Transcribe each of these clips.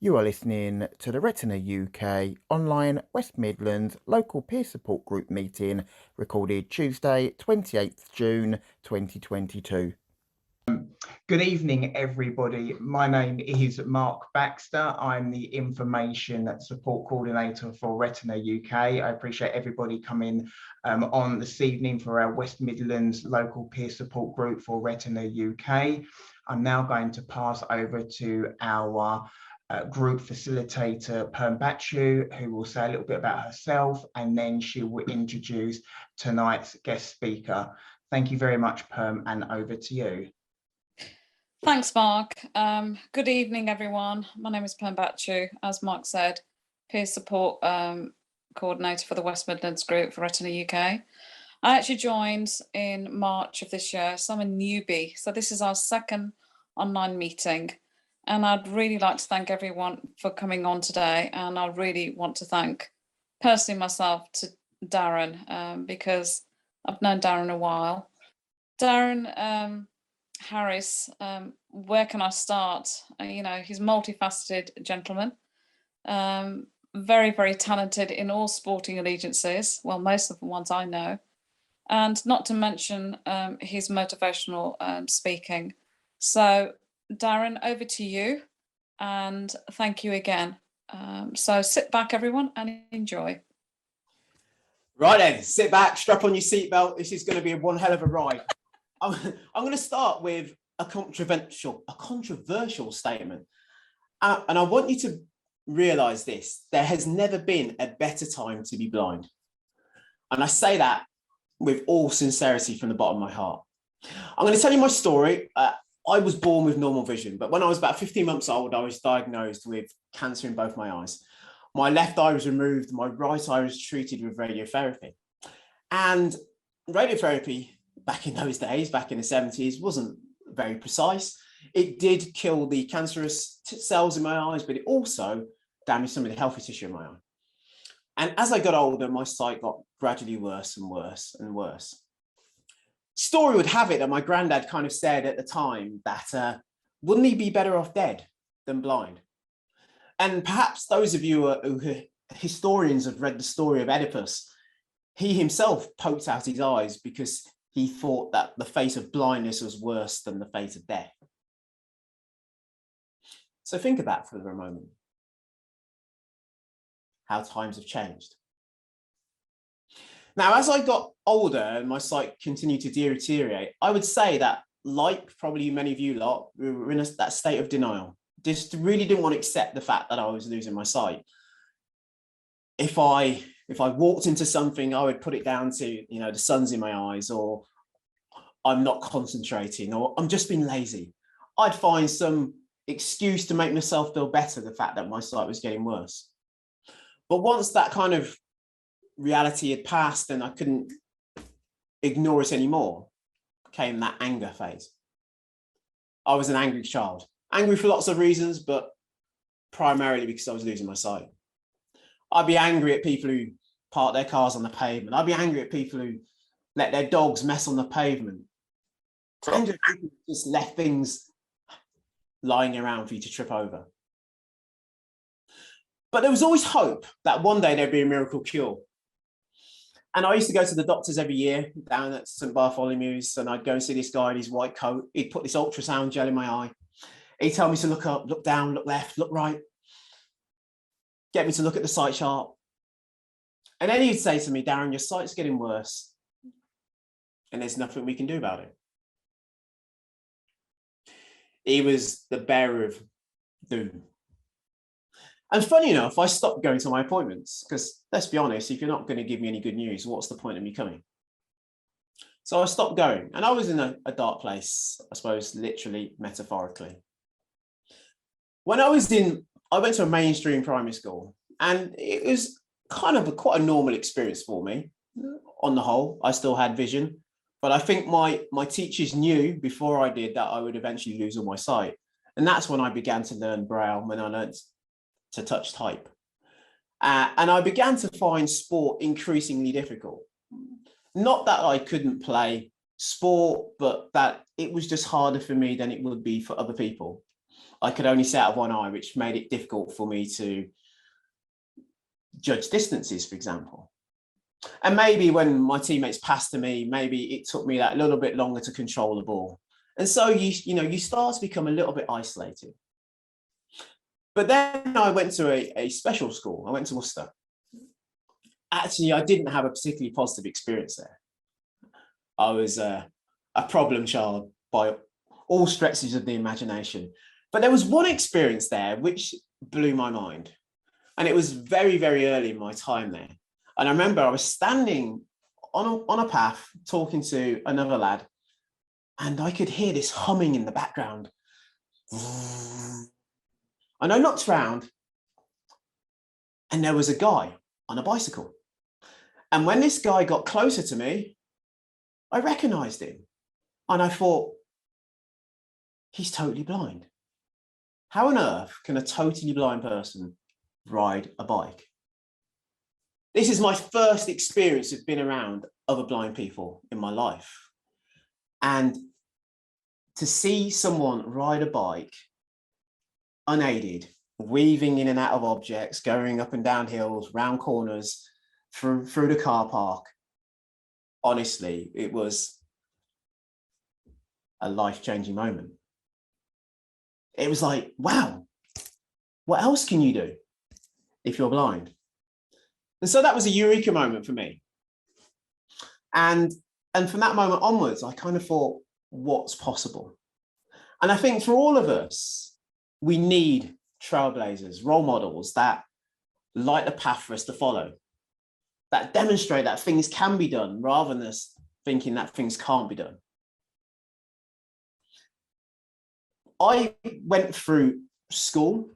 You are listening to the Retina UK online West Midlands local peer support group meeting recorded Tuesday, 28th June 2022. Good evening, everybody. My name is Mark Baxter. I'm the Information Support Coordinator for Retina UK. I appreciate everybody coming on this evening for our West Midlands local peer support group for Retina UK. I'm now going to pass over to our group facilitator, Bassen-Kornzweig, who will say a little bit about herself, and then she will introduce tonight's guest speaker. Thank you very much, Perm, and over to you. Thanks, Mark. Good evening, everyone. My name is Bassen-Kornzweig, as Mark said, peer support coordinator for the West Midlands group for Retina UK. I actually joined in March of this year, so I'm a newbie. So this is our second online meeting. And I'd really like to thank everyone for coming on today. And I really want to thank personally myself to Darren, because I've known Darren a while. Darren Harris, where can I start? He's a multifaceted gentleman, very, very talented in all sporting allegiances. Well, most of the ones I know. And not to mention his motivational speaking. So Darren, over to you, and thank you again. So sit back, everyone, and enjoy. Right then, sit back, strap on your seatbelt. This is going to be one hell of a ride. I'm going to start with a controversial statement, and I want you to realise this: there has never been a better time to be blind, and I say that with all sincerity from the bottom of my heart. I'm going to tell you my story. I was born with normal vision, but when I was about 15 months old, I was diagnosed with cancer in both my eyes. My left eye was removed, my right eye was treated with radiotherapy. And radiotherapy, back in those days, back in the 70s, wasn't very precise. It did kill the cancerous cells in my eyes, but it also damaged some of the healthy tissue in my eye. And as I got older, my sight got gradually worse and worse and worse. Story would have it that my granddad kind of said at the time that wouldn't he be better off dead than blind? And perhaps those of you who historians have read the story of Oedipus, he himself poked out his eyes because he thought that the fate of blindness was worse than the fate of death. So think of that for a moment. How times have changed. Now, as I got older and my sight continued to deteriorate, I would say that, like probably many of you lot, we were in that state of denial. Just really didn't want to accept the fact that I was losing my sight. If I walked into something, I would put it down to, the sun's in my eyes, or I'm not concentrating, or I'm just being lazy. I'd find some excuse to make myself feel better, the fact that my sight was getting worse. But once that kind of reality had passed and I couldn't ignore it anymore, came that anger phase. I was an angry child. Angry for lots of reasons, but primarily because I was losing my sight. I'd be angry at people who park their cars on the pavement. I'd be angry at people who let their dogs mess on the pavement. Angry at people who just left things lying around for you to trip over. But there was always hope that one day there'd be a miracle cure. And I used to go to the doctors every year down at St Bartholomew's, and I'd go and see this guy in his white coat. He'd put this ultrasound gel in my eye. He'd tell me to look up, look down, look left, look right. Get me to look at the sight chart. And then he'd say to me, Darren, your sight's getting worse, and there's nothing we can do about it. He was the bearer of doom. And funny enough, I stopped going to my appointments because, let's be honest, if you're not going to give me any good news, what's the point of me coming? So I stopped going, and I was in a dark place, I suppose, literally, metaphorically. When I went to a mainstream primary school, and it was kind of quite a normal experience for me. On the whole, I still had vision, but I think my teachers knew before I did that I would eventually lose all my sight. And that's when I began to learn Braille, when I learned to touch type. And I began to find sport increasingly difficult. Not that I couldn't play sport, but that it was just harder for me than it would be for other people. I could only see out of one eye, which made it difficult for me to judge distances, for example. And maybe when my teammates passed to me, maybe it took me that little bit longer to control the ball. And so you start to become a little bit isolated. But then I went to a special school. I went to Worcester. Actually, I didn't have a particularly positive experience there. I was a problem child by all stretches of the imagination. But there was one experience there which blew my mind. And it was very, very early in my time there. And I remember I was standing on a path talking to another lad, and I could hear this humming in the background. And I looked round, and there was a guy on a bicycle. And when this guy got closer to me, I recognized him. And I thought, he's totally blind. How on earth can a totally blind person ride a bike? This is my first experience of being around other blind people in my life. And to see someone ride a bike unaided, weaving in and out of objects, going up and down hills, round corners, through the car park, honestly, it was a life-changing moment. It was like, wow, what else can you do if you're blind? And so that was a eureka moment for me. And from that moment onwards, I kind of thought, what's possible? And I think for all of us, we need trailblazers, role models that light the path for us to follow, that demonstrate that things can be done rather than us thinking that things can't be done. I went through school,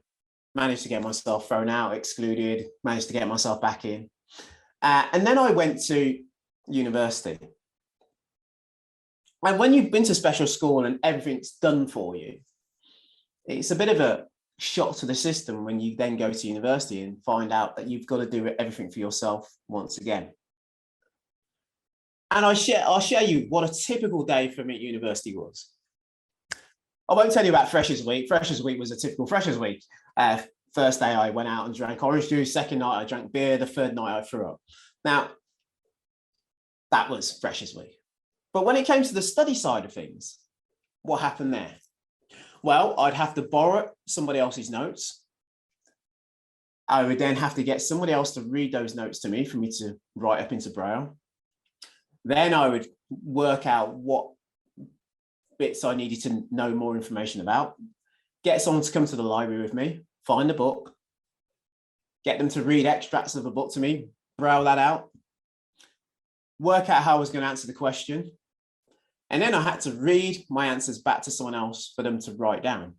managed to get myself thrown out, excluded, managed to get myself back in. And then I went to university. And when you've been to special school and everything's done for you, it's a bit of a shock to the system when you then go to university and find out that you've got to do everything for yourself once again. And I'll share you what a typical day for me at university was. I won't tell you about Freshers Week. Freshers Week was a typical Freshers Week. First day I went out and drank orange juice. Second night I drank beer. The third night I threw up. Now, that was Freshers Week. But when it came to the study side of things, what happened there? Well, I'd have to borrow somebody else's notes. I would then have to get somebody else to read those notes to me for me to write up into Braille. Then I would work out what bits I needed to know more information about, get someone to come to the library with me, find a book, get them to read extracts of a book to me, Braille that out, work out how I was going to answer the question. And then I had to read my answers back to someone else for them to write down.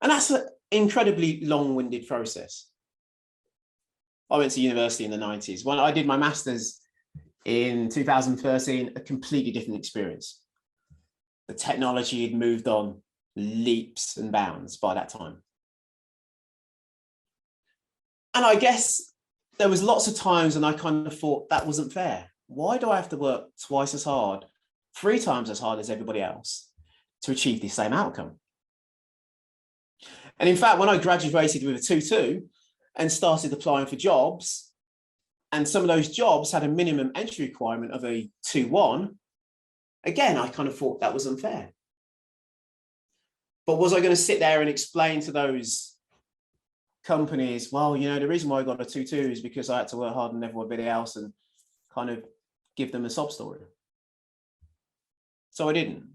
And that's an incredibly long-winded process. I went to university in the 90s. When I did my master's in 2013, a completely different experience. The technology had moved on leaps and bounds by that time. And I guess there was lots of times when I kind of thought that wasn't fair. Why do I have to work twice as hard, 3 times as hard as everybody else to achieve the same outcome? And in fact, when I graduated with a 2.2 and started applying for jobs, and some of those jobs had a minimum entry requirement of a 2.1, again, I kind of thought that was unfair. But was I going to sit there and explain to those companies, well, you know, the reason why I got a 2.2 is because I had to work harder than everybody else, and kind of give them a sob story? So I didn't.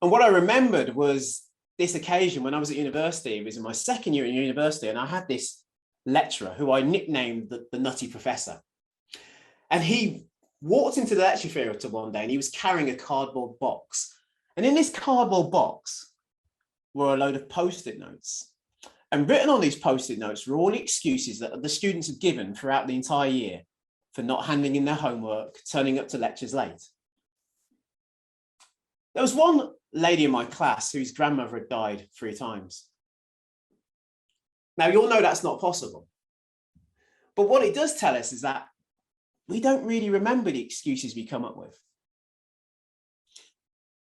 And what I remembered was this occasion when I was at university. It was in my second year at university, and I had this lecturer who I nicknamed the nutty professor. And he walked into the lecture theatre one day and he was carrying a cardboard box. And in this cardboard box were a load of Post-it notes. And written on these Post-it notes were all the excuses that the students had given throughout the entire year for not handing in their homework, turning up to lectures late. There was one lady in my class whose grandmother had died 3 times. Now, you all know that's not possible. But what it does tell us is that we don't really remember the excuses we come up with.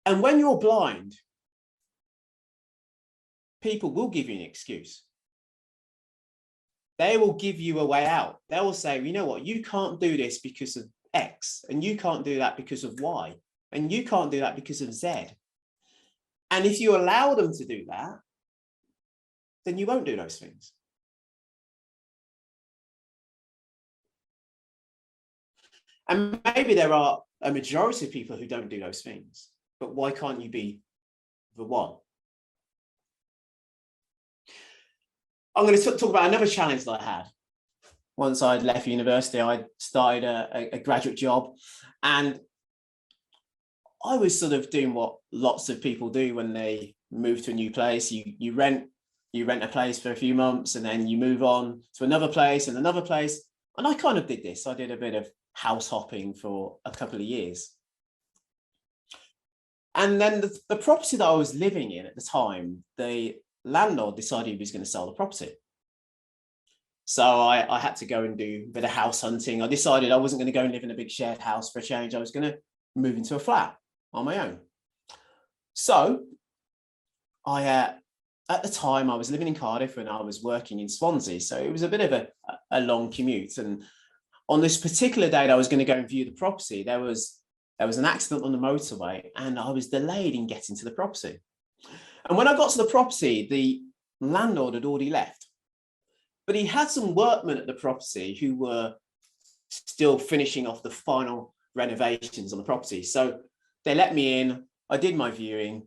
And when you're blind, people will give you an excuse. They will give you a way out. They will say, you know what, you can't do this because of X, and you can't do that because of Y, and you can't do that because of Z. And if you allow them to do that, then you won't do those things. And maybe there are a majority of people who don't do those things, but why can't you be the one? I'm going to talk about another challenge that I had. Once I'd left university, I started a graduate job, and I was sort of doing what lots of people do when they move to a new place. You rent a place for a few months, and then you move on to another place and another place. And I kind of did this. I did a bit of house hopping for a couple of years. And then the property that I was living in at the time, the landlord decided he was going to sell the property. So I had to go and do a bit of house hunting. I decided I wasn't going to go and live in a big shared house for a change. I was going to move into a flat on my own. So at the time I was living in Cardiff and I was working in Swansea. So it was a bit of a long commute. And on this particular day that I was going to go and view the property, there was an accident on the motorway and I was delayed in getting to the property. And when I got to the property, the landlord had already left. But he had some workmen at the property who were still finishing off the final renovations on the property. So they let me in, I did my viewing,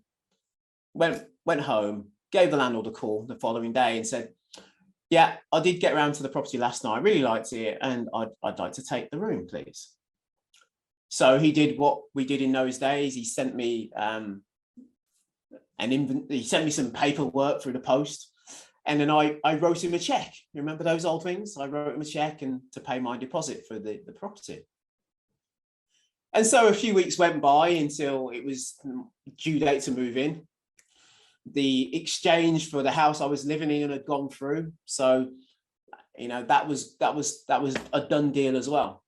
went home, gave the landlord a call the following day and said, yeah, I did get around to the property last night. I really liked it and I'd like to take the room, please. So he did what we did in those days. He sent me some paperwork through the post. And then I wrote him a check. You remember those old things? I wrote him a check and to pay my deposit for the property. And so a few weeks went by until it was due date to move in. The exchange for the house I was living in had gone through. So, you know, that was a done deal as well.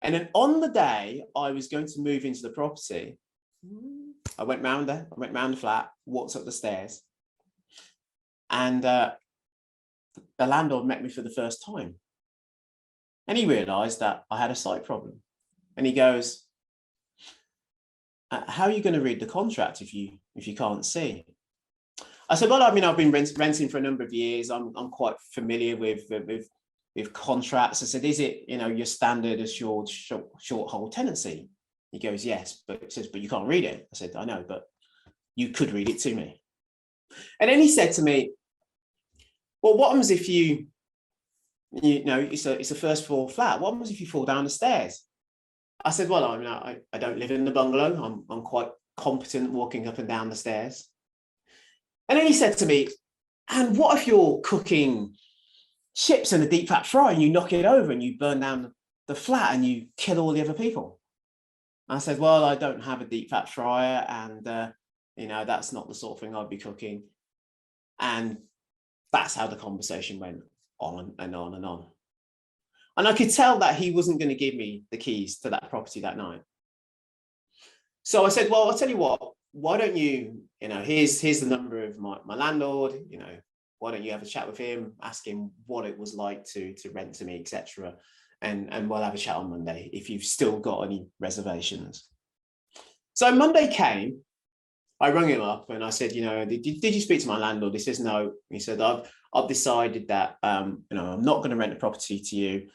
And then on the day I was going to move into the property, I went round the flat, walked up the stairs. And the landlord met me for the first time. And he realised that I had a sight problem. And he goes, how are you going to read the contract if you can't see? I said, well, I mean, I've been renting for a number of years. I'm quite familiar with contracts. I said, is it, you know, your standard assured short hold tenancy? He goes, yes, but it says, but you can't read it. I said, I know, but you could read it to me. And then he said to me, well, what happens if you know, it's a first floor flat. What happens if you fall down the stairs? I said, well, I mean, I don't live in the bungalow. I'm quite competent walking up and down the stairs. And then he said to me, and what if you're cooking chips in a deep fat fry and you knock it over and you burn down the flat and you kill all the other people? I said, well, I don't have a deep fat fryer and, you know, that's not the sort of thing I'd be cooking. And that's how the conversation went on and on and on. And I could tell that he wasn't going to give me the keys to that property that night. So I said, well, I'll tell you what, why don't you, you know, here's the number of my landlord, you know, why don't you have a chat with him, ask him what it was like to rent to me, etc. And we'll have a chat on Monday if you've still got any reservations. So Monday came, I rang him up and I said, you know, did you speak to my landlord? He says, no. He said, I've decided that, you know, I'm not going to rent a property to you.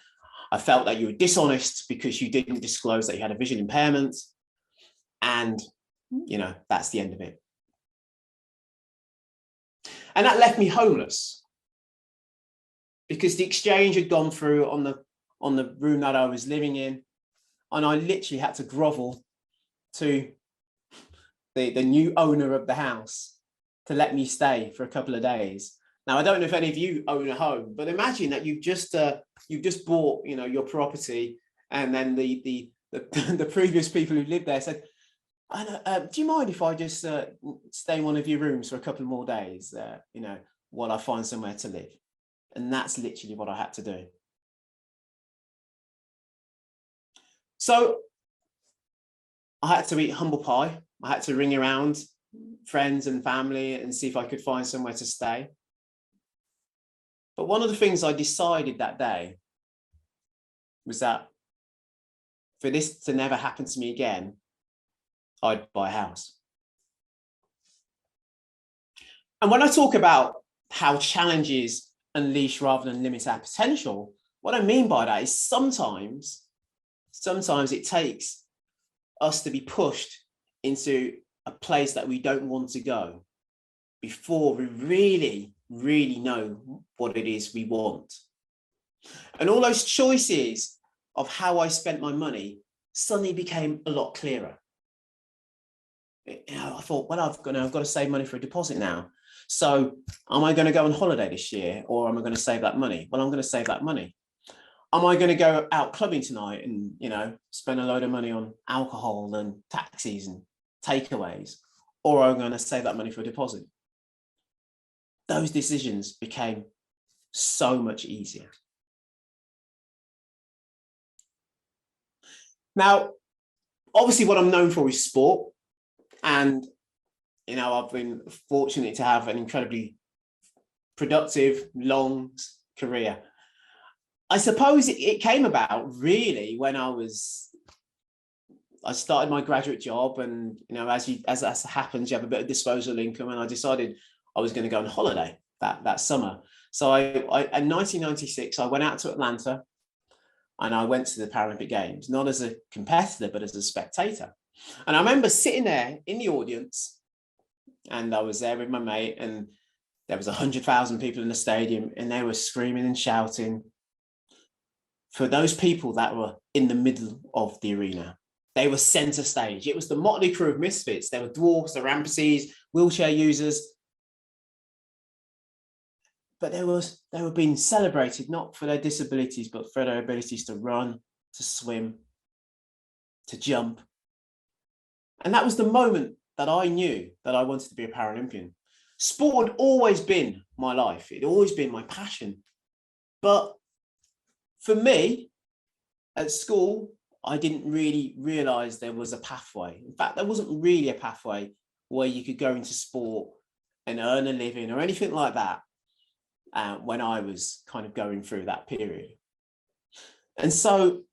I felt that you were dishonest because you didn't disclose that you had a vision impairment. And, you know, that's the end of it. And that left me homeless because the exchange had gone through on the room that I was living in. And I literally had to grovel to the new owner of the house to let me stay for a couple of days. Now, I don't know if any of you own a home, but imagine that you've just bought, you know, your property, and then the previous people who lived there said, do you mind if I just stay in one of your rooms for a couple more days, you know, while I find somewhere to live? And that's literally what I had to do. So I had to eat humble pie I had to ring around friends and family and see if I could find somewhere to stay. But one of the things I decided that day was that for this to never happen to me again, I'd buy a house. And when I talk about how challenges unleash rather than limit our potential, what I mean by that is sometimes it takes us to be pushed into a place that we don't want to go before we really know what it is we want. And all those choices of how I spent my money suddenly became a lot clearer. I thought, well, I've got to save money for a deposit now. So am I going to go on holiday this year, or am I going to save that money? Well, I'm going to save that money. Am I going to go out clubbing tonight and, spend a load of money on alcohol and taxis and takeaways, or am I going to save that money for a deposit? Those decisions became so much easier. Now, obviously what I'm known for is sport. And, I've been fortunate to have an incredibly productive, long career. I suppose it came about really when I started my graduate job, and, as happens, you have a bit of disposable income, and I decided I was going to go on holiday that summer. So in 1996, I went out to Atlanta and I went to the Paralympic Games, not as a competitor, but as a spectator. And I remember sitting there in the audience, and I was there with my mate, and there was 100,000 people in the stadium, and they were screaming and shouting for those people that were in the middle of the arena. They were center stage. It was the motley crew of misfits. There were dwarfs, the rampuses, wheelchair users. But they were being celebrated not for their disabilities, but for their abilities to run, to swim, to jump. And that was the moment that I knew that I wanted to be a Paralympian. Sport had always been my life. It had always been my passion. But for me, at school, I didn't really realize there was a pathway. In fact, there wasn't really a pathway where you could go into sport and earn a living or anything like that when I was kind of going through that period. And so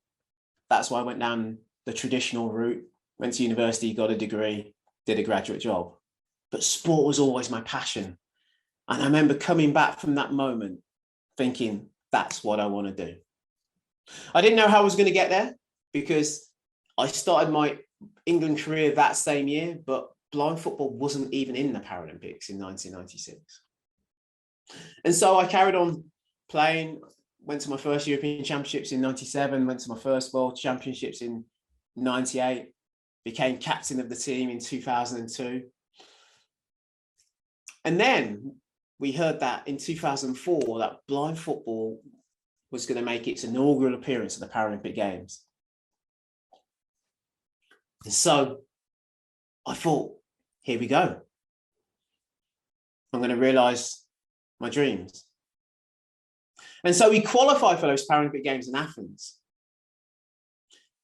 that's why I went down the traditional route, went to university, got a degree, did a graduate job. But sport was always my passion. And I remember coming back from that moment thinking, that's what I want to do. I didn't know how I was going to get there, because I started my England career that same year, but blind football wasn't even in the Paralympics in 1996. And so I carried on playing, went to my first European Championships in 97, went to my first World Championships in 98, became captain of the team in 2002. And then we heard that in 2004, that blind football was going to make its inaugural appearance at the Paralympic Games. And so I thought, here we go. I'm going to realise my dreams. And so we qualified for those Paralympic Games in Athens,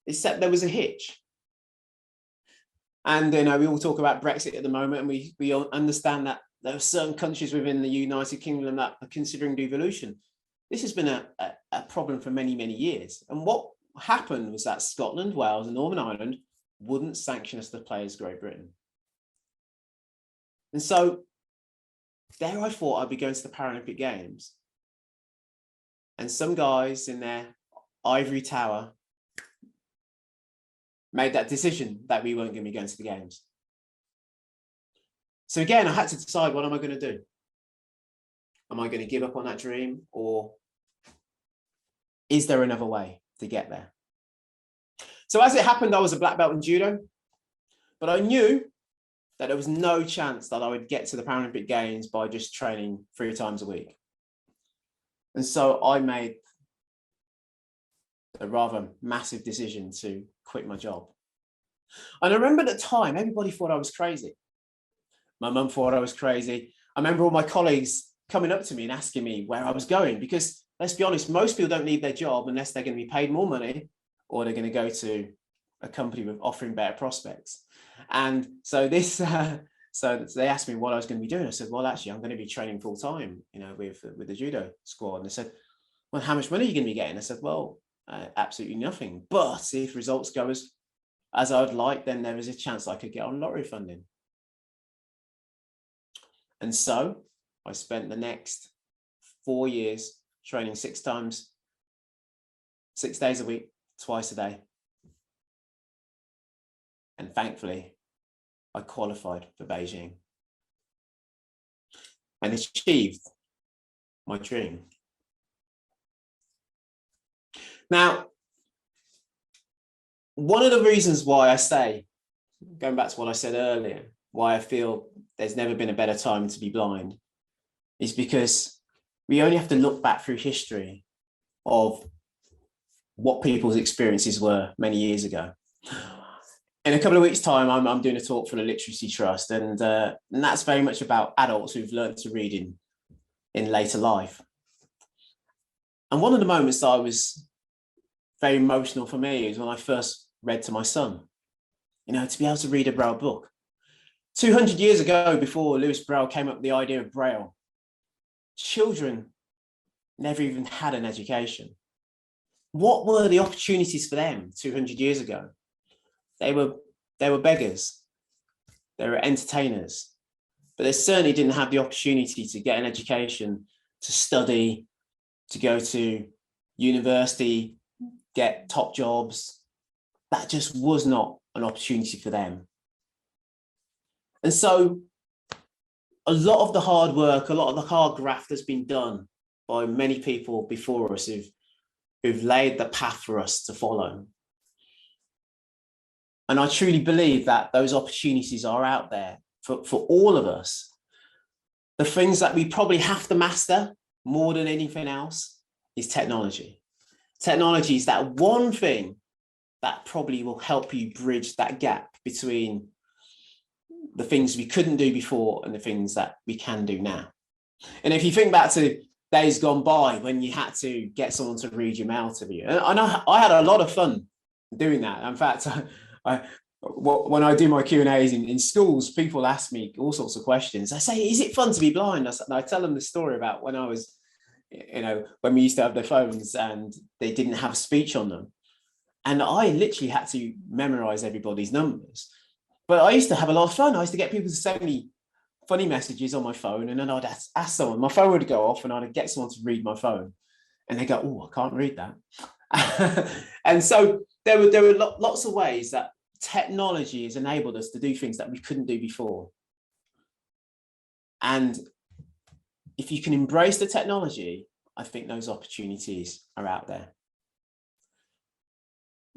except there was a hitch. And we all talk about Brexit at the moment, and we all understand that there are certain countries within the United Kingdom that are considering devolution. This has been a problem for many, many years. And what happened was that Scotland, Wales, and Northern Ireland wouldn't sanction us to play as Great Britain. And so there I thought I'd be going to the Paralympic Games. And some guys in their ivory tower made that decision that we weren't going to be going to the Games. So again, I had to decide, what am I going to do? Am I going to give up on that dream, or is there another way to get there? So as it happened, I was a black belt in judo, but I knew that there was no chance that I would get to the Paralympic Games by just training 3 times a week. And so I made a rather massive decision to quit my job. And I remember at the time, everybody thought I was crazy. My mum thought I was crazy. I remember all my colleagues coming up to me and asking me where I was going, because let's be honest, most people don't leave their job unless they're going to be paid more money, or they're going to go to a company with offering better prospects. And so this, so they asked me what I was going to be doing. I said, well, actually, I'm going to be training full time, you know, with the judo squad. And they said, well, how much money are you going to be getting? I said, well, absolutely nothing. But if results go as I would like, then there is a chance I could get on lottery funding. And so I spent the next 4 years training 6 days a week, twice a day. And thankfully, I qualified for Beijing and achieved my dream. Now, one of the reasons why I say, going back to what I said earlier, why I feel there's never been a better time to be blind, is because we only have to look back through history of what people's experiences were many years ago. In a couple of weeks' time, I'm doing a talk for the Literacy Trust, and that's very much about adults who've learned to read in later life. And one of the moments that I was very emotional for me is when I first read to my son, you know, to be able to read a Braille book. 200 years ago, before Lewis Braille came up with the idea of Braille, children never even had an education. What were the opportunities for them 200 years ago? They were beggars, they were entertainers, but they certainly didn't have the opportunity to get an education, to study, to go to university, get top jobs. That just was not an opportunity for them. And so a lot of the hard work, a lot of the hard graft has been done by many people before us who've laid the path for us to follow. And I truly believe that those opportunities are out there for all of us. The things that we probably have to master more than anything else is technology. Technology is that one thing that probably will help you bridge that gap between the things we couldn't do before and the things that we can do now. And if you think back to days gone by when you had to get someone to read your mail to you, and I had a lot of fun doing that. In fact, when I do my Q&As in schools, people ask me all sorts of questions. I say, is it fun to be blind? I tell them the story about when I was, you know, when we used to have their phones and they didn't have speech on them. And I literally had to memorize everybody's numbers. But I used to have a lot of fun. I used to get people to send me funny messages on my phone, and then I'd ask someone, my phone would go off and I'd get someone to read my phone. And they go, oh, I can't read that. And so there were lots of ways that technology has enabled us to do things that we couldn't do before. And if you can embrace the technology, I think those opportunities are out there.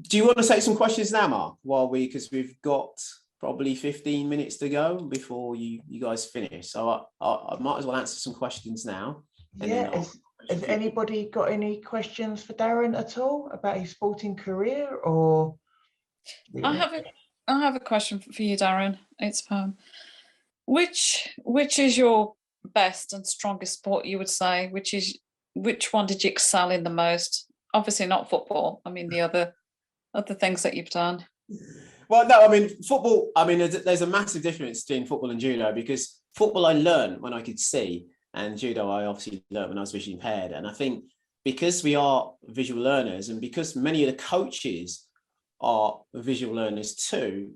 Do you want to take some questions now, Mark, because we've got probably 15 minutes to go before you guys finish. So I might as well answer some questions now. Yeah, has anybody got any questions for Darren at all about his sporting career? Or I have a question for you, Darren. It's which is your best and strongest sport, you would say? Which one did you excel in the most? Obviously not football. I mean the other things that you've done. Well, no, I mean football. I mean there's a massive difference between football and judo, because football I learned when I could see, and judo I obviously learned when I was visually impaired. And I think because we are visual learners, and because many of the coaches are visual learners too,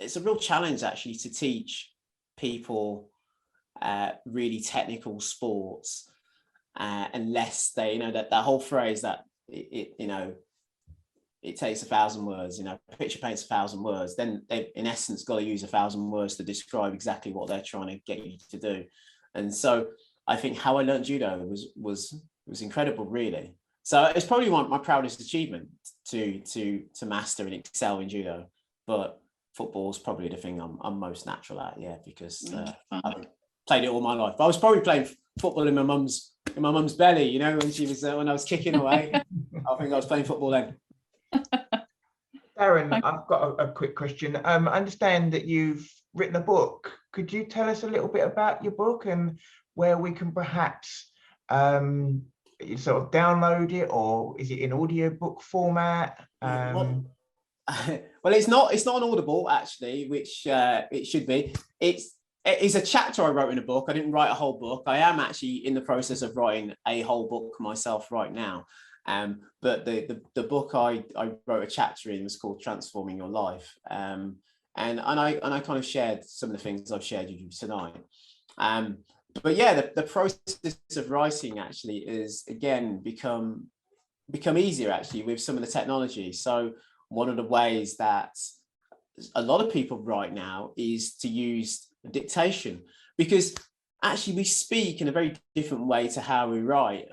it's a real challenge actually to teach people really technical sports unless they, you know, that whole phrase that it takes 1,000 words, you know, a picture paints 1,000 words, then they've in essence got to use 1,000 words to describe exactly what they're trying to get you to do. And so I think how I learned judo was incredible, really. So it's probably my proudest achievement to master and excel in judo, but football's probably the thing I'm most natural at, yeah, because I've played it all my life. I was probably playing football in my mum's belly, you know, when I was kicking away. I think I was playing football then. Darren, I've got a quick question. I understand that you've written a book. Could you tell us a little bit about your book and where we can perhaps sort of download it, or is it in audiobook format? Well, it's not an audible actually, which it should be. It's a chapter I wrote in a book. I didn't write a whole book. I am actually in the process of writing a whole book myself right now. But the book I wrote a chapter in was called Transforming Your Life. And I kind of shared some of the things I've shared with you tonight. But yeah, the process of writing actually is again become easier actually with some of the technology. So one of the ways that a lot of people write now is to use dictation, because actually we speak in a very different way to how we write.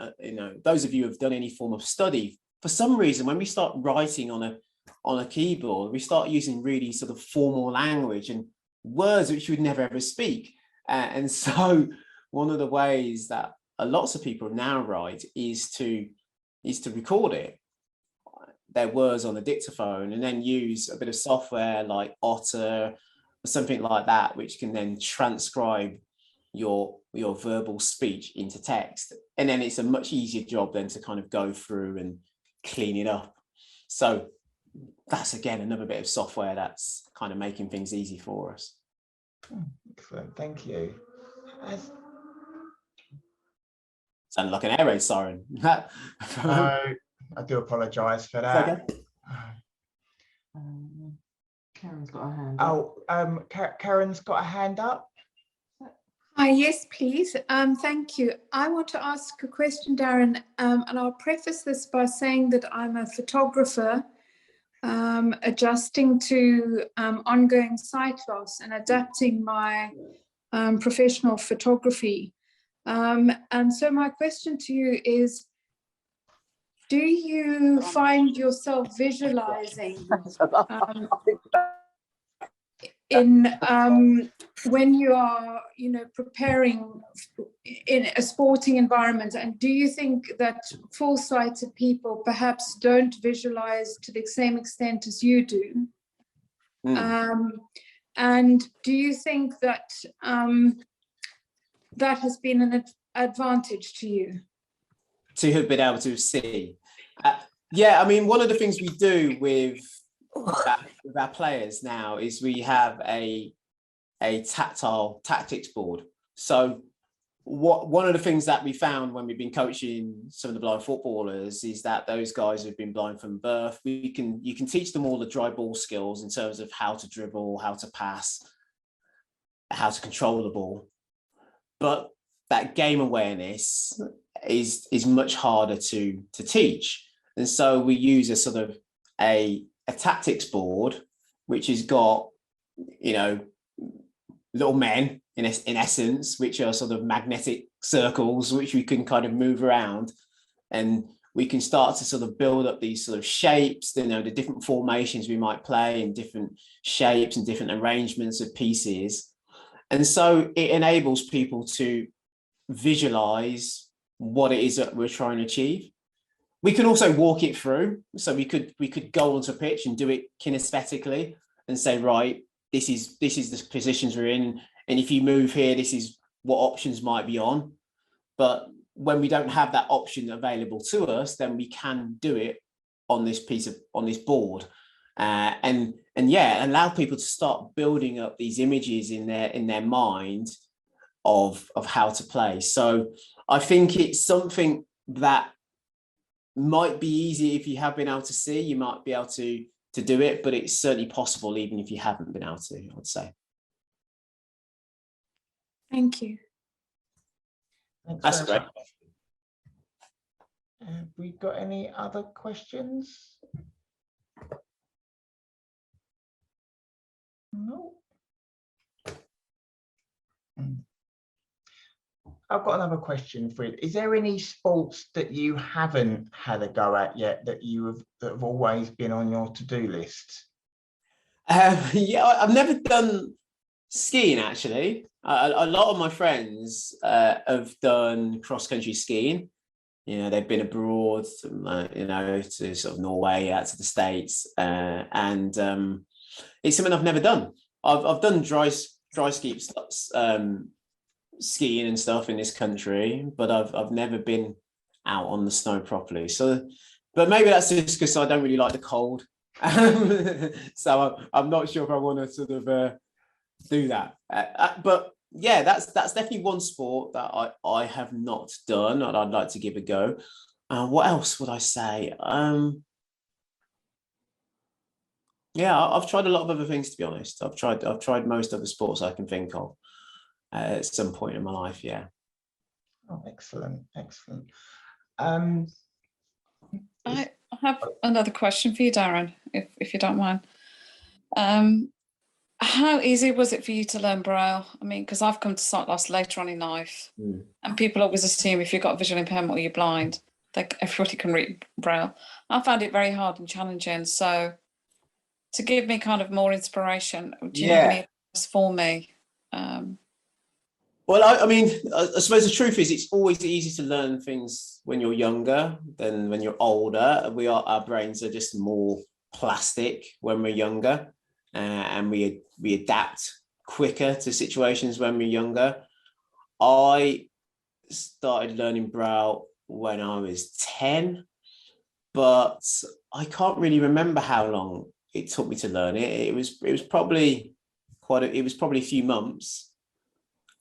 Those of you who have done any form of study, for some reason, when we start writing on a keyboard, we start using really sort of formal language and words which you would never ever speak. And so one of the ways that lots of people now write is to record it, their words on a dictaphone, and then use a bit of software like Otter or something like that, which can then transcribe your verbal speech into text. And then it's a much easier job then to kind of go through and clean it up. So that's again another bit of software that's kind of making things easy for us. Excellent, thank you. Sounded like an air raid siren. I do apologise for that. Okay. Karen's got her hand up. Oh, Karen's got a hand up. Hi, yes, please. Thank you. I want to ask a question, Darren, and I'll preface this by saying that I'm a photographer adjusting to ongoing sight loss and adapting my professional photography. And so my question to you is, do you find yourself visualizing when you are, preparing in a sporting environment? And do you think that full-sighted people perhaps don't visualize to the same extent as you do? And do you think that that has been an advantage to you? To have been able to see. Yeah, I mean, one of the things we do with our players now is we have a tactile tactics board. So one of the things that we found when we've been coaching some of the blind footballers is that those guys who've been blind from birth, you can teach them all the dry ball skills in terms of how to dribble, how to pass, how to control the ball. But that game awareness is much harder to teach. And so we use a sort of a tactics board, which has got, little men in essence, which are sort of magnetic circles, which we can kind of move around, and we can start to sort of build up these sort of shapes, the different formations we might play in different shapes and different arrangements of pieces. And so it enables people to visualize what it is that we're trying to achieve. We can also walk it through. So we could go onto a pitch and do it kinesthetically and say, right, this is the positions we're in. And if you move here, this is what options might be on. But when we don't have that option available to us, then we can do it on this board. And allow people to start building up these images in their mind of how to play. So I think it's something that might be easy if you have been able to see. You might be able to do it, but it's certainly possible even if you haven't been able to, I would say. Thank you. That's great. Have we got any other questions? No. I've got another question for you. Is there any sports that you haven't had a go at yet that have always been on your to-do list? Yeah, I've never done skiing actually. A lot of my friends have done cross-country skiing. They've been abroad, to sort of Norway, out to the States, and it's something I've never done. I've done dry ski skiing and stuff in this country, but I've never been out on the snow properly. So, but maybe that's just because I don't really like the cold. So I'm not sure if I want to sort of do that. But yeah, that's definitely one sport that I have not done and I'd like to give a go. What else would I say? Yeah, I've tried a lot of other things, to be honest. I've tried most other sports I can think of at some point in my life. Yeah. Oh, excellent. I have another question for you, Darren, if you don't mind. How easy was it for you to learn Braille? I mean, because I've come to sight loss later on in life, and people always assume if you've got visual impairment or you're blind, everybody can read Braille. I found it very hard and challenging. So, to give me kind of more inspiration, do you have any advice for me? Well, I mean, I suppose the truth is it's always easy to learn things when you're younger than when you're older. Our brains are just more plastic when we're younger, and we adapt quicker to situations when we're younger. I started learning Braille when I was 10, but I can't really remember how long it took me to learn it. It was probably a few months.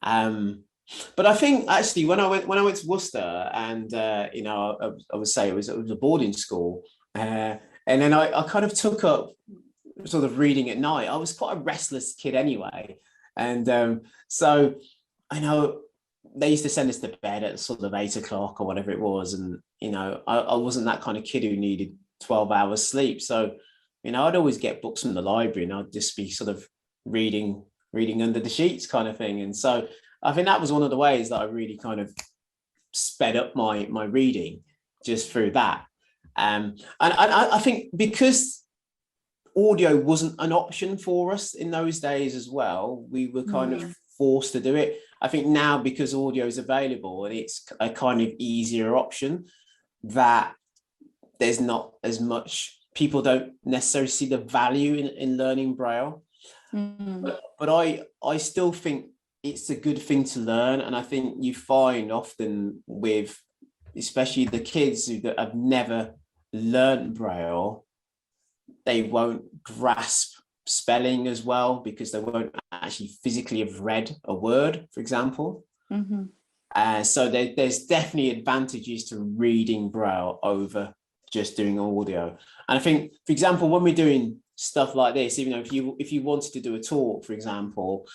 But I think actually when I went to Worcester, and you know, I would say it was a boarding school, and then I kind of took up sort of reading at night. I was quite a restless kid anyway, and so I know they used to send us to bed at sort of 8 o'clock or whatever it was, and you know, I wasn't that kind of kid who needed 12 hours sleep. So you know, I'd always get books from the library, and I'd just be sort of reading under the sheets kind of thing. And so I think that was one of the ways that I really kind of sped up my reading, just through that. And I think because audio wasn't an option for us in those days as well, we were kind of forced to do it. I think now, because audio is available and it's a kind of easier option, that there's not as much, people don't necessarily see the value in learning Braille. But I still think it's a good thing to learn. And I think you find often with, especially the kids that have never learned Braille, they won't grasp spelling as well, because they won't actually physically have read a word, for example. So there's definitely advantages to reading Braille over just doing audio. And I think, for example, when we're doing stuff like this, even though if you wanted to do a talk, for example,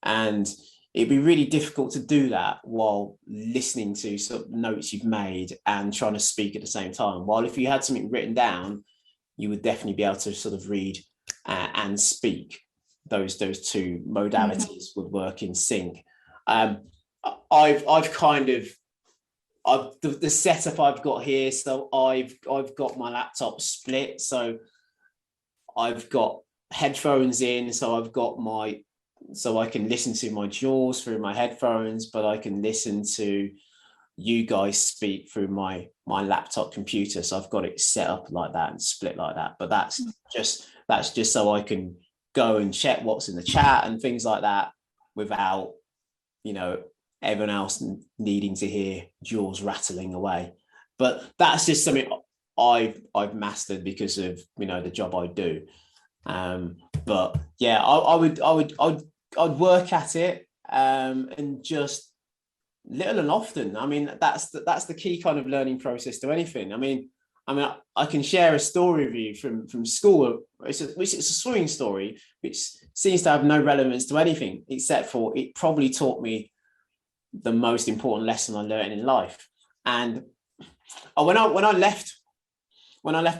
and it'd be really difficult to do that while listening to sort of notes you've made and trying to speak at the same time. While if you had something written down, you would definitely be able to sort of read and speak. Those two modalities would work in sync. The setup I've got here, so I've got my laptop split, so I've got headphones in, so I can listen to my JAWS through my headphones, but I can listen to you guys speak through my laptop computer. So I've got it set up like that and split like that. But that's just so I can go and check what's in the chat and things like that without, you know, everyone else needing to hear JAWS rattling away. But that's just something I've mastered because of, you know, the job I do. But yeah, I'd work at it, and just little and often. I mean, that's the key kind of learning process to anything. I mean, I can share a story with you from school. It's a swimming story, which seems to have no relevance to anything, except for it probably taught me the most important lesson I learned in life. And when I left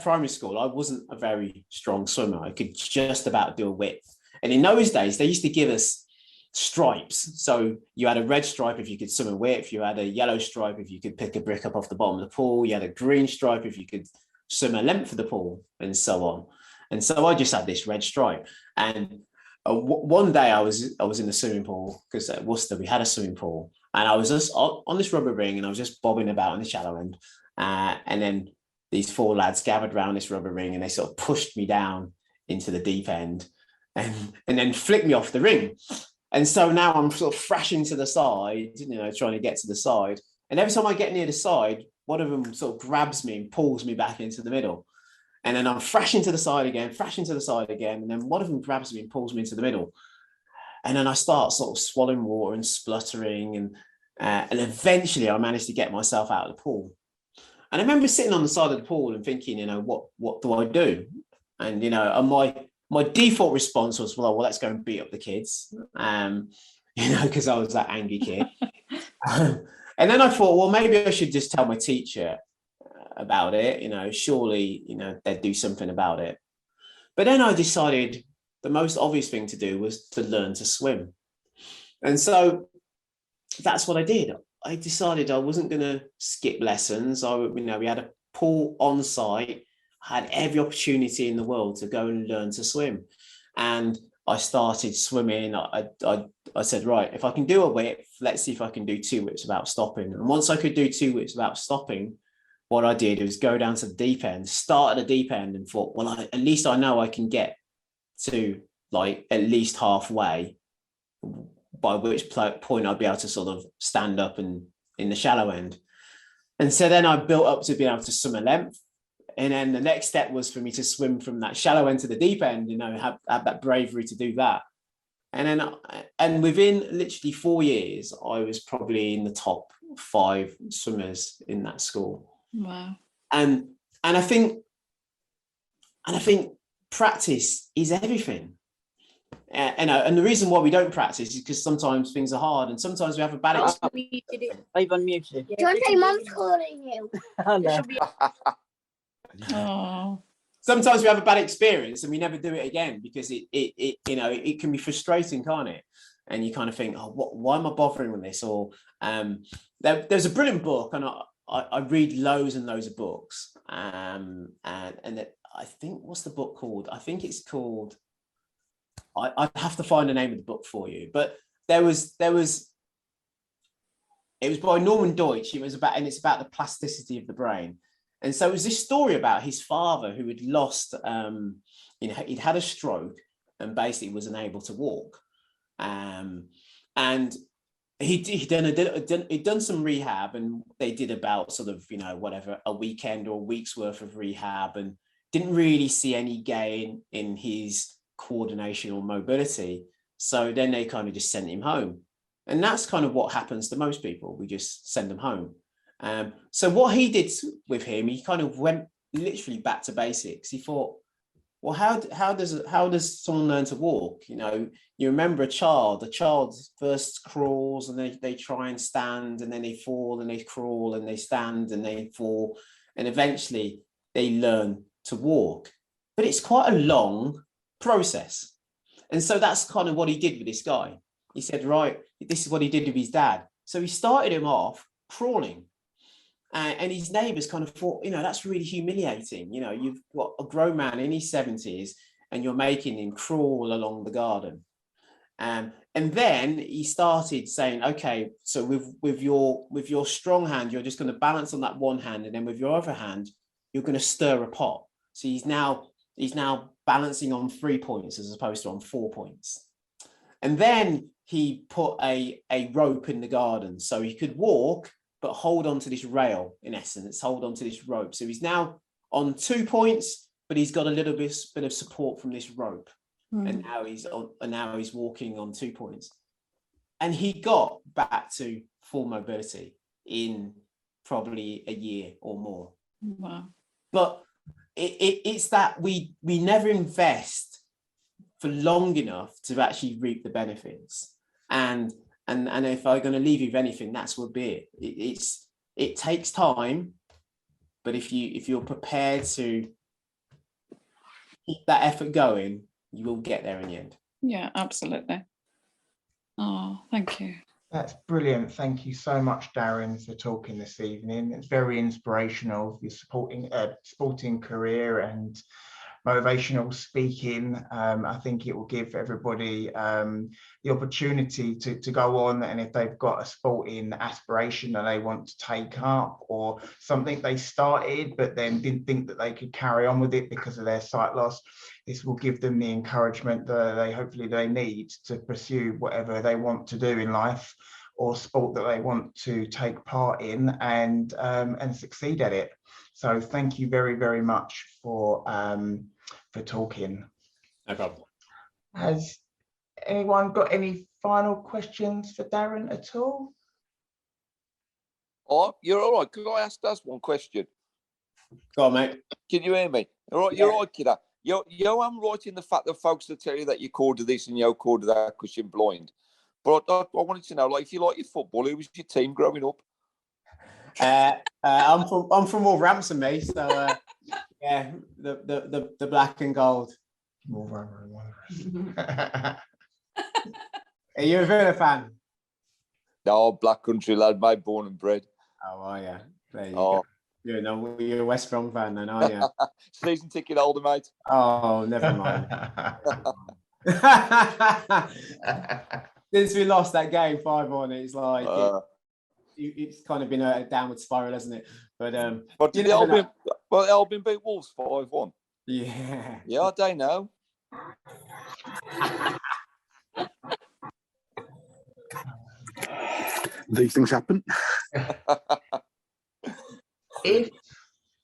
primary school, I wasn't a very strong swimmer. I could just about do a width. And in those days, they used to give us stripes. So you had a red stripe if you could swim a width. You had a yellow stripe if you could pick a brick up off the bottom of the pool. You had a green stripe if you could swim a length of the pool, and so on. And so I just had this red stripe. And one day I was in the swimming pool, because at Worcester we had a swimming pool, and I was just on this rubber ring, and I was just bobbing about in the shallow end. And then these four lads gathered around this rubber ring, and they sort of pushed me down into the deep end, and then flicked me off the ring. And so now I'm sort of thrashing to the side, you know, trying to get to the side. And every time I get near the side, one of them sort of grabs me and pulls me back into the middle. And then I'm thrashing to the side again, and then one of them grabs me and pulls me into the middle. And then I start sort of swallowing water and spluttering, and eventually I managed to get myself out of the pool. And I remember sitting on the side of the pool and thinking, you know, what do I do? And, you know, and my default response was, well, let's go and beat up the kids, you know, because I was that angry kid. And then I thought, well, maybe I should just tell my teacher about it, you know, surely, you know, they'd do something about it. But then I decided the most obvious thing to do was to learn to swim. And so that's what I did. I decided I wasn't going to skip lessons. You know, we had a pool on site. I had every opportunity in the world to go and learn to swim. And I started swimming. I said, right, if I can do a whip, let's see if I can do 2 whips without stopping. And once I could do 2 whips without stopping, what I did was go down to the deep end, start at the deep end, and thought, well, at least I know I can get to like at least halfway, by which point I'd be able to sort of stand up and in the shallow end. And so then I built up to being able to swim a length. And then the next step was for me to swim from that shallow end to the deep end, you know, have that bravery to do that. And within literally 4 years, I was probably in the top 5 swimmers in that school. Wow. And I think practice is everything. And the reason why we don't practice is because sometimes things are hard, and sometimes we have a bad experience. I've unmuted. Jonte, Mum's calling you. Oh. Sometimes we have a bad experience and we never do it again, because it you know, it can be frustrating, can't it? And you kind of think, oh, why am I bothering with this? Or there's a brilliant book, and I read loads and loads of books, and I think, what's the book called? I think it's called, I'd have to find the name of the book for you, but it was by Norman Deutsch. It's about the plasticity of the brain. And so it was this story about his father who had lost, you know, he'd had a stroke and basically was unable to walk. And he'd done some rehab, and they did about sort of, you know, whatever, a weekend or a week's worth of rehab, and didn't really see any gain in his coordination or mobility. So then they kind of just sent him home. And that's kind of what happens to most people. We just send them home. So what he did with him, he kind of went literally back to basics. He thought, well, how does someone learn to walk? You know, you remember a child first crawls, and they try and stand, and then they fall, and they crawl, and they stand, and they fall, and eventually they learn to walk. But it's quite a long process. And so that's kind of what he did with this guy. He said, right, this is what he did with his dad. So he started him off crawling. And his neighbours kind of thought, you know, that's really humiliating. You know, you've got a grown man in his 70s and you're making him crawl along the garden. And then he started saying, okay, so with your strong hand, you're just going to balance on that one hand, and then with your other hand, you're going to stir a pot. So he's now balancing on 3 points as opposed to on 4 points. And then he put a rope in the garden so he could walk, but hold on to this rail, in essence, hold on to this rope. So he's now on 2 points, but he's got a little bit of support from this rope. And now he's walking on 2 points. And he got back to full mobility in probably a year or more. Wow. But it's that we never invest for long enough to actually reap the benefits. And if I'm going to leave you with anything, that's what be it. It takes time, but if you're prepared to keep that effort going, you will get there in the end. Yeah, absolutely. Oh, thank you. That's brilliant. Thank you so much, Darren, for talking this evening. It's very inspirational, your sporting career and motivational speaking. I think it will give everybody the opportunity to go on, and if they've got a sporting aspiration that they want to take up, or something they started but then didn't think that they could carry on with it because of their sight loss, this will give them the encouragement that hopefully they need to pursue whatever they want to do in life. or sport that they want to take part in and succeed at it. So thank you very, very much for talking. No problem. Has anyone got any final questions for Darren at all? Oh, you're all right. Could I ask us one question? Go on, mate. Can you hear me? All right, you're all right, kiddo. I'm right in the fact that folks will tell you that you called to this and you called to that because you're blind. But I wanted to know, like, if you like your football, who was your team growing up? I'm from Wolverhampton, mate. So yeah, the black and gold. Are you a Villa fan? No, black country lad, mate, born and bred. Oh, are you? There you go. You're a West Brom fan then, are you? Season ticket holder, mate. Oh, never mind. Since we lost that game 5-1, it's like it's kind of been a downward spiral, hasn't it? But did Albion beat Wolves 5-1? Yeah. Yeah, I don't know. These things happen.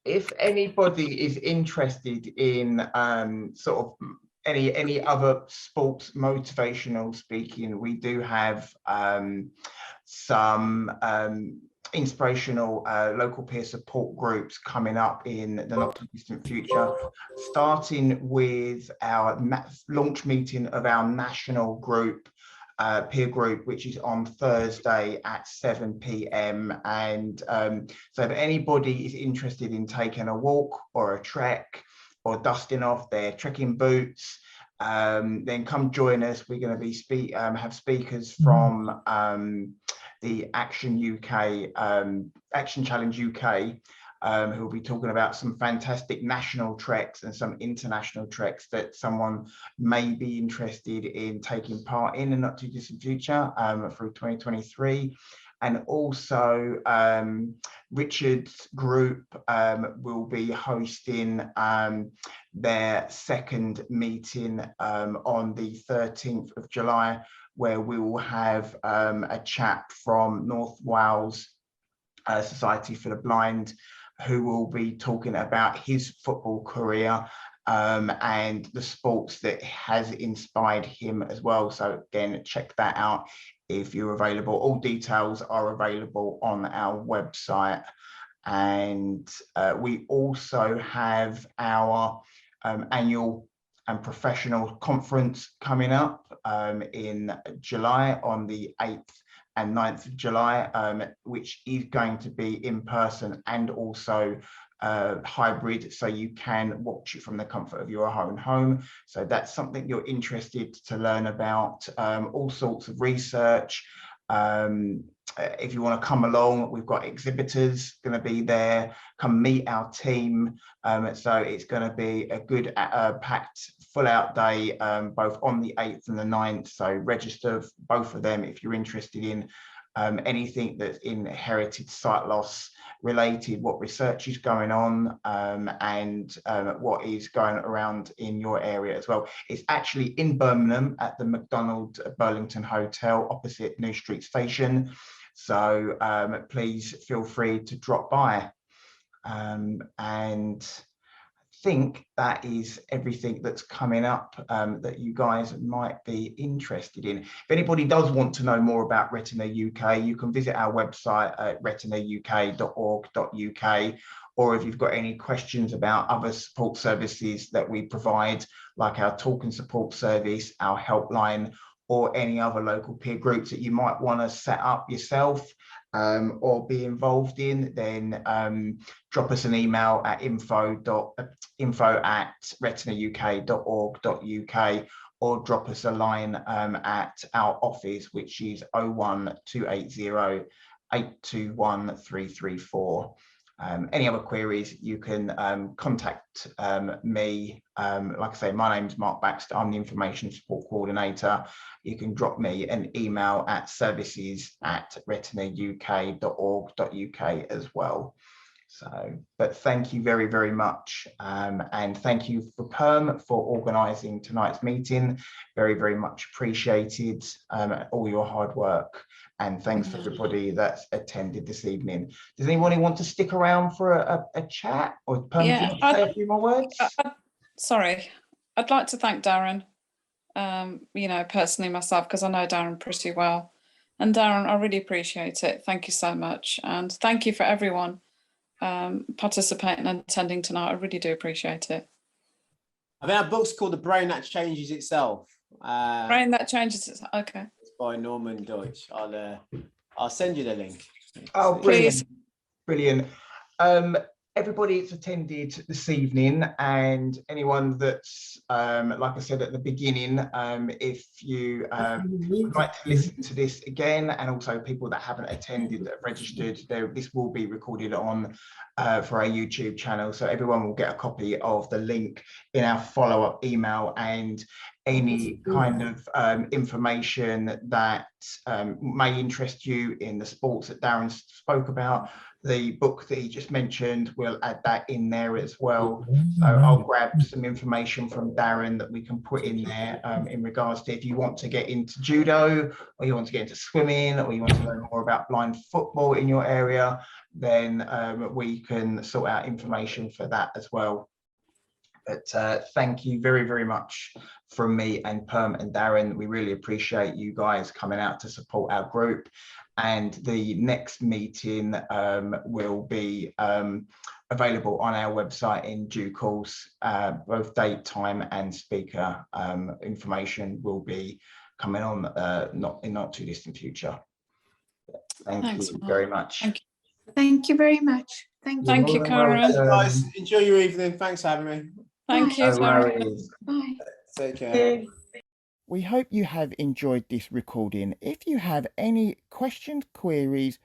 If anybody is interested in sort of any other sports motivational speaking, we do have some inspirational local peer support groups coming up in the not too distant future, starting with our launch meeting of our national group, peer group, which is on Thursday at 7 p.m. And so if anybody is interested in taking a walk or a trek or dusting off their trekking boots, then come join us. We're going to be have speakers from the Action Challenge UK, who will be talking about some fantastic national treks and some international treks that someone may be interested in taking part in the not too distant future through 2023. And also Richard's group will be hosting their second meeting on the 13th of July, where we will have a chap from North Wales Society for the Blind, who will be talking about his football career and the sports that has inspired him as well. So again, check that out if you're available. All details are available on our website. And we also have our annual and professional conference coming up in July on the 8th and 9th of July, which is going to be in person and also hybrid, so you can watch it from the comfort of your own home. So that's something you're interested to learn about, all sorts of research. If you want to come along, we've got exhibitors going to be there. Come meet our team. So it's going to be a good packed full out day, both on the 8th and the 9th. So register both of them if you're interested in anything that's inherited sight loss related, what research is going on, and what is going around in your area as well. It's actually in Birmingham at the McDonald Burlington Hotel opposite New Street Station. So please feel free to drop by. And I think that is everything that's coming up that you guys might be interested in. If anybody does want to know more about Retina UK, you can visit our website at retinauk.org.uk, or if you've got any questions about other support services that we provide, like our talk and support service, our helpline, or any other local peer groups that you might want to set up yourself or be involved in, then drop us an email at info@retinauk.org.uk, or drop us a line at our office, which is 01280 821 334. Any other queries, you can contact me. Like I say, my name's Mark Baxter. I'm the Information Support Coordinator. You can drop me an email at services@retinauk.org.uk as well. So, but thank you very, very much. And thank you for Perm for organising tonight's meeting. Very, very much appreciated, all your hard work. And thanks for everybody that's attended this evening. Does anybody want to stick around for a chat? Or Perm, do you want to say a few more words? Sorry, I'd like to thank Darren, you know, personally myself, because I know Darren pretty well. And Darren, I really appreciate it. Thank you so much. And thank you for everyone participating and attending tonight. I really do appreciate it. I think our book's called The Brain That Changes Itself. Brain That Changes Itself. Okay. It's by Norman Deutsch. I'll send you the link. Oh, brilliant. Brilliant. Everybody that's attended this evening, and anyone that's, like I said at the beginning, if you would like to listen to this again, and also people that haven't attended, that have registered, this will be recorded on for our YouTube channel, so everyone will get a copy of the link in our follow-up email, and any kind of information that may interest you in the sports that Darren spoke about. The book that he just mentioned, we'll add that in there as well. So I'll grab some information from Darren that we can put in there in regards to if you want to get into judo, or you want to get into swimming, or you want to learn more about blind football in your area, then we can sort out information for that as well. But thank you very, very much from me and Perm and Darren. We really appreciate you guys coming out to support our group. And the next meeting will be available on our website in due course. Both date, time and speaker information will be coming on not too distant future. Thanks, you very much. Thank you. Thank you very much. Thank you. Thank you, Karen. Guys, enjoy your evening. Thanks for having me. Thank you, No Karen. worries. Bye. Take care. We hope you have enjoyed this recording. If you have any questions, queries,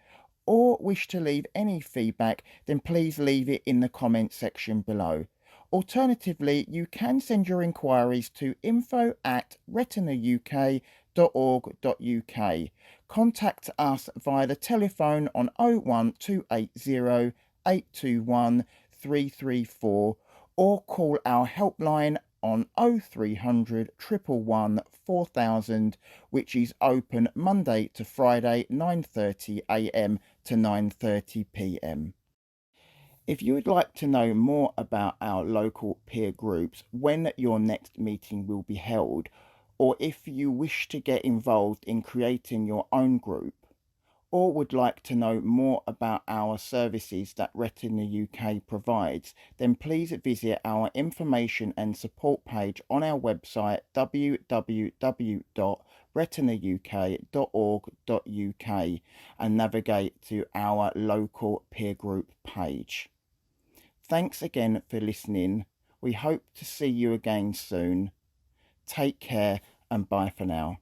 or wish to leave any feedback, then please leave it in the comment section below. Alternatively, you can send your inquiries to info@retinauk.org.uk. Contact us via the telephone on 01280 821 334 or call our helpline on 0300 111 4000, which is open Monday to Friday 9:30 AM to 9:30 PM. If you would like to know more about our local peer groups, when your next meeting will be held, or if you wish to get involved in creating your own group, or would like to know more about our services that Retina UK provides, then please visit our information and support page on our website www.retinauk.org.uk and navigate to our local peer group page. Thanks again for listening. We hope to see you again soon. Take care and bye for now.